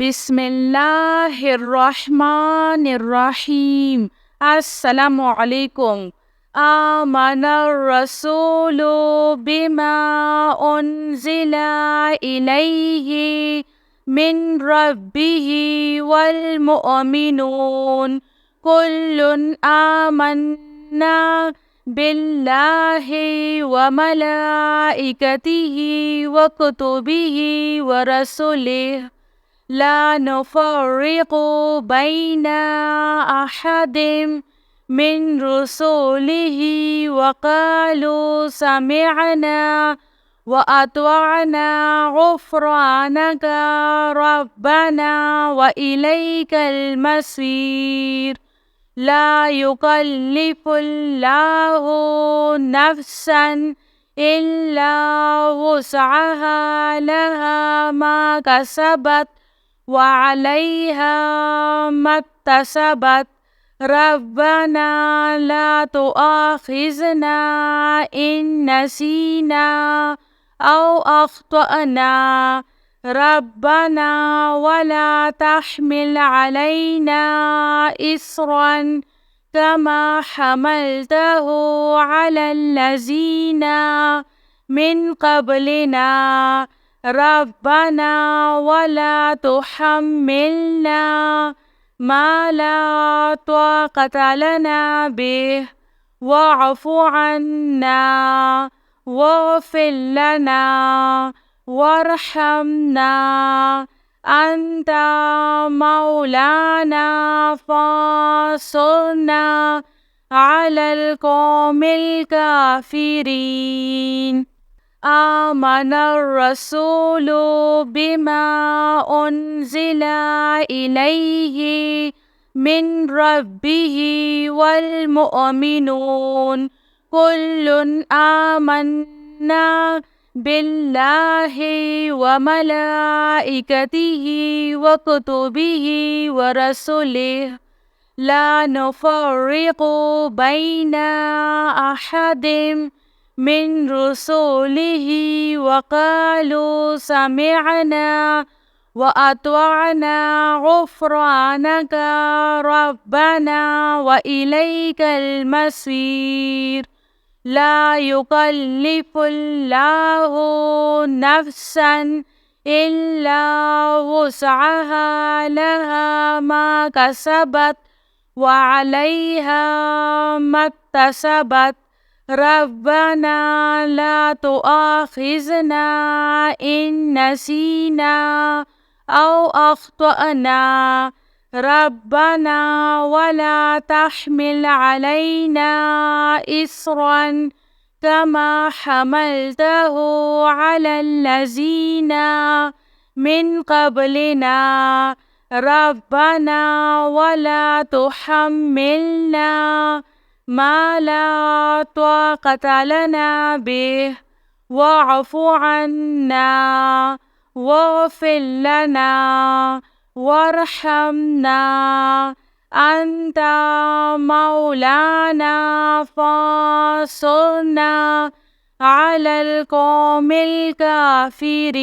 বিসমিল্লাহির রহমানির রহিম। আসসালামু আলাইকুম। আমানার রাসূলু বিমা উনজিলা ইলাইহি মিন রাব্বিহি ওয়াল মুমিনুন কুল্লুন আমান্না বিল্লাহি ওয়া মালাইকাতিহি ওয়া কুতুবিহি ওয়া রাসূলিহি لا نفرق بين أحد من رسله وقالوا سمعنا وأطعنا غفرانك ربنا وإليك المصير لا يكلف الله نفسا إلا وسعها لها ما كسبت وعليها ما اكتسبت ربنا لا تؤاخذنا إن نسينا أو أخطأنا ربنا ولا تحمل علينا إصرا كما حملته على الذين من قبلنا ربنا ولا تحملنا ما لا طاقة لنا به واعف عنا واغفر لنا وارحمنا أنت مولانا فانصرنا على القوم الكافرين آمن الرسول بما أنزل إليه من ربه والمؤمنون كل آمنا بالله وملائكته وكتبه ورسله لا نفرق بين أحد من رسله وقالوا سمعنا وأطعنا غفرانك ربنا وإليك المصير لا يكلف الله نفسا إلا وسعها لها ما كسبت وعليها ما اكتسبت ربنا لا تؤاخذنا إن نسينا أو أخطأنا ربنا ولا تحمل علينا إصرا كما حملته على الذين من قبلنا ربنا ولا تحملنا ما لا طاقة لنا به واعف عنا واغفر لنا وارحمنا أنت مولانا فانصرنا على القوم الكافرين